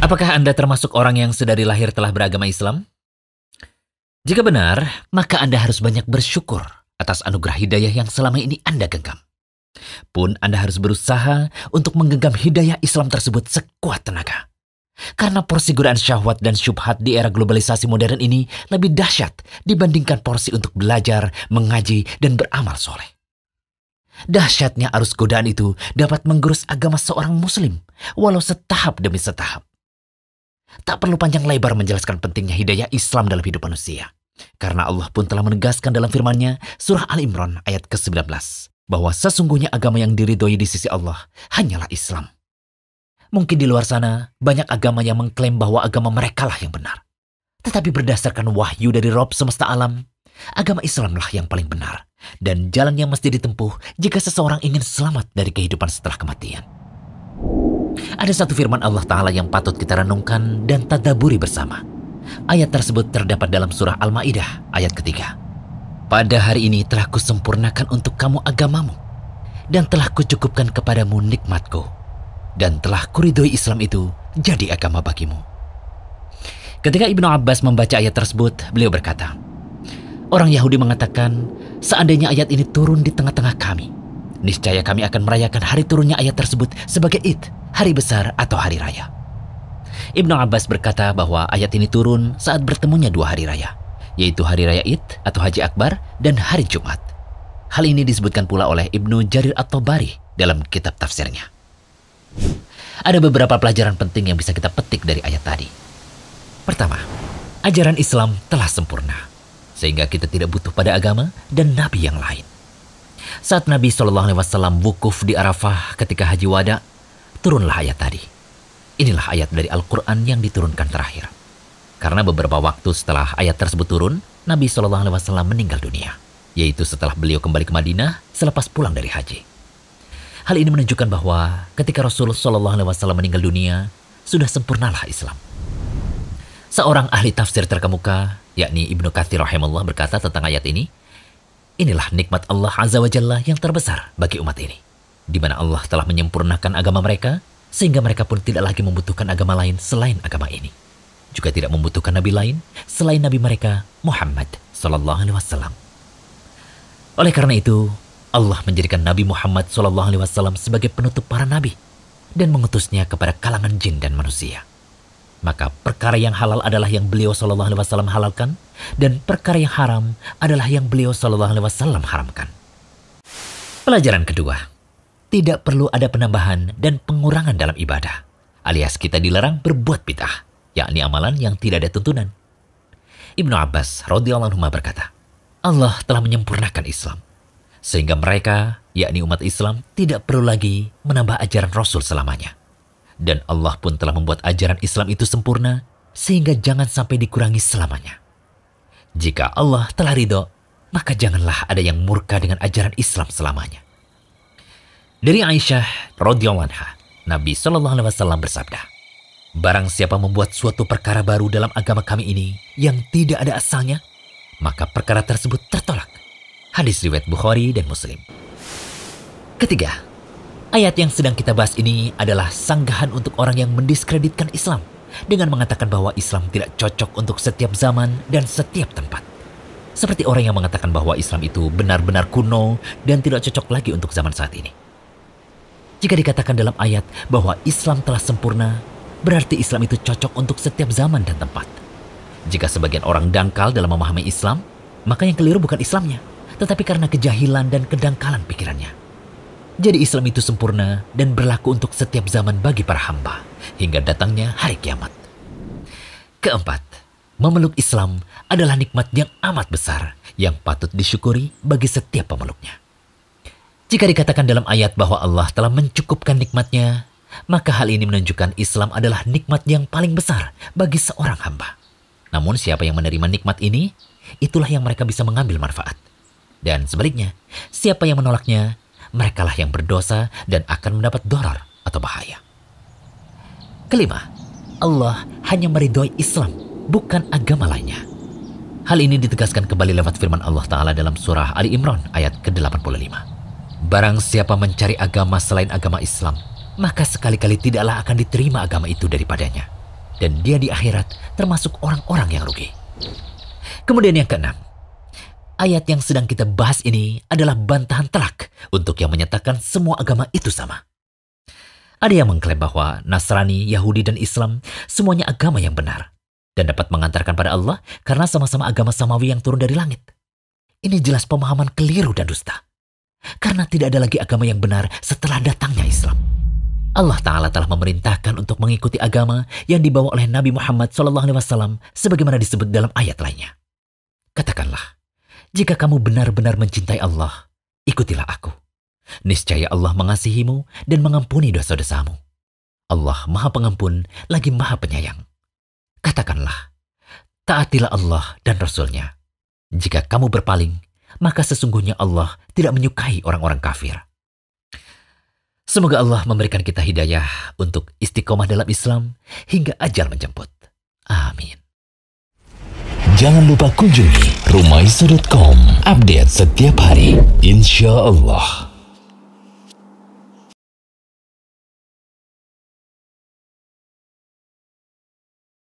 Apakah Anda termasuk orang yang sedari lahir telah beragama Islam? Jika benar, maka Anda harus banyak bersyukur atas anugerah hidayah yang selama ini Anda genggam. Pun Anda harus berusaha untuk menggenggam hidayah Islam tersebut sekuat tenaga. Karena porsi godaan syahwat dan syubhat di era globalisasi modern ini lebih dahsyat dibandingkan porsi untuk belajar, mengaji, dan beramal soleh. Dahsyatnya arus godaan itu dapat menggerus agama seorang muslim, walau setahap demi setahap. Tak perlu panjang lebar menjelaskan pentingnya hidayah Islam dalam hidup manusia. Karena Allah pun telah menegaskan dalam firman-Nya, surah Al-Imran ayat ke-19, bahwa sesungguhnya agama yang diridhoi di sisi Allah hanyalah Islam. Mungkin di luar sana, banyak agama yang mengklaim bahwa agama merekalah yang benar. Tetapi berdasarkan wahyu dari Rabb semesta alam, agama Islamlah yang paling benar, dan jalan yang mesti ditempuh jika seseorang ingin selamat dari kehidupan setelah kematian. Ada satu firman Allah Ta'ala yang patut kita renungkan dan tadaburi bersama. Ayat tersebut terdapat dalam surah Al-Ma'idah ayat ketiga. Pada hari ini telah kusempurnakan untuk kamu agamamu, dan telah kucukupkan kepadamu nikmatku, dan telah kuridhoi Islam itu jadi agama bagimu. Ketika Ibnu Abbas membaca ayat tersebut, beliau berkata, orang Yahudi mengatakan, seandainya ayat ini turun di tengah-tengah kami, niscaya kami akan merayakan hari turunnya ayat tersebut sebagai Id, hari besar atau hari raya. Ibnu Abbas berkata bahwa ayat ini turun saat bertemunya dua hari raya, yaitu hari raya Id atau Haji Akbar dan hari Jumat. Hal ini disebutkan pula oleh Ibnu Jarir At-Tabari dalam kitab tafsirnya. Ada beberapa pelajaran penting yang bisa kita petik dari ayat tadi. Pertama, ajaran Islam telah sempurna, sehingga kita tidak butuh pada agama dan nabi yang lain. Saat Nabi SAW wukuf di Arafah ketika Haji Wada, turunlah ayat tadi. Inilah ayat dari Al-Quran yang diturunkan terakhir. Karena beberapa waktu setelah ayat tersebut turun, Nabi SAW meninggal dunia, yaitu setelah beliau kembali ke Madinah selepas pulang dari haji. Hal ini menunjukkan bahwa ketika Rasulullah SAW meninggal dunia, sudah sempurnalah Islam. Seorang ahli tafsir terkemuka, yakni Ibnu Katsir rahimahullah, berkata tentang ayat ini, inilah nikmat Allah Azza wa Jalla yang terbesar bagi umat ini, di mana Allah telah menyempurnakan agama mereka, sehingga mereka pun tidak lagi membutuhkan agama lain selain agama ini. Juga tidak membutuhkan nabi lain selain nabi mereka, Muhammad SAW. Oleh karena itu, Allah menjadikan Nabi Muhammad SAW sebagai penutup para nabi dan mengutusnya kepada kalangan jin dan manusia. Maka perkara yang halal adalah yang beliau SAW halalkan, dan perkara yang haram adalah yang beliau SAW haramkan. Pelajaran kedua, tidak perlu ada penambahan dan pengurangan dalam ibadah, alias kita dilarang berbuat bid'ah, yakni amalan yang tidak ada tuntunan. Ibnu Abbas radhiyallahu anhu berkata, Allah telah menyempurnakan Islam, sehingga mereka, yakni umat Islam, tidak perlu lagi menambah ajaran Rasul selamanya. Dan Allah pun telah membuat ajaran Islam itu sempurna, sehingga jangan sampai dikurangi selamanya. Jika Allah telah ridho, maka janganlah ada yang murka dengan ajaran Islam selamanya. Dari Aisyah radhiyallahu anha, Nabi SAW bersabda, barang siapa membuat suatu perkara baru dalam agama kami ini yang tidak ada asalnya, maka perkara tersebut tertolak. Hadis riwayat Bukhari dan Muslim. Ketiga, ayat yang sedang kita bahas ini adalah sanggahan untuk orang yang mendiskreditkan Islam dengan mengatakan bahwa Islam tidak cocok untuk setiap zaman dan setiap tempat. Seperti orang yang mengatakan bahwa Islam itu benar-benar kuno dan tidak cocok lagi untuk zaman saat ini. Jika dikatakan dalam ayat bahwa Islam telah sempurna, berarti Islam itu cocok untuk setiap zaman dan tempat. Jika sebagian orang dangkal dalam memahami Islam, maka yang keliru bukan Islamnya, tetapi karena kejahilan dan kedangkalan pikirannya. Jadi Islam itu sempurna dan berlaku untuk setiap zaman bagi para hamba, hingga datangnya hari kiamat. Keempat, memeluk Islam adalah nikmat yang amat besar yang patut disyukuri bagi setiap pemeluknya. Jika dikatakan dalam ayat bahwa Allah telah mencukupkan nikmatnya, maka hal ini menunjukkan Islam adalah nikmat yang paling besar bagi seorang hamba. Namun siapa yang menerima nikmat ini, itulah yang mereka bisa mengambil manfaat. Dan sebaliknya, siapa yang menolaknya, merekalah yang berdosa dan akan mendapat darar atau bahaya. Kelima, Allah hanya meridhoi Islam, bukan agama lainnya. Hal ini ditegaskan kembali lewat firman Allah Ta'ala dalam surah Ali Imran ayat ke-85. Barang siapa mencari agama selain agama Islam, maka sekali-kali tidaklah akan diterima agama itu daripadanya. dan dia di akhirat termasuk orang-orang yang rugi. Kemudian yang keenam, ayat yang sedang kita bahas ini adalah bantahan telak untuk yang menyatakan semua agama itu sama. Ada yang mengklaim bahwa Nasrani, Yahudi, dan Islam semuanya agama yang benar dan dapat mengantarkan pada Allah karena sama-sama agama samawi yang turun dari langit. Ini jelas pemahaman keliru dan dusta. Karena tidak ada lagi agama yang benar setelah datangnya Islam. Allah Ta'ala telah memerintahkan untuk mengikuti agama yang dibawa oleh Nabi Muhammad SAW sebagaimana disebut dalam ayat lainnya. Katakanlah, jika kamu benar-benar mencintai Allah, ikutilah aku. Niscaya Allah mengasihimu dan mengampuni dosa-dosamu. Allah Maha Pengampun lagi Maha Penyayang. Katakanlah, taatilah Allah dan Rasul-Nya. Jika kamu berpaling, maka sesungguhnya Allah tidak menyukai orang-orang kafir. Semoga Allah memberikan kita hidayah untuk istiqomah dalam Islam hingga ajal menjemput. Amin. Jangan lupa kunjungi rumaiso.com. Update setiap hari, insya Allah.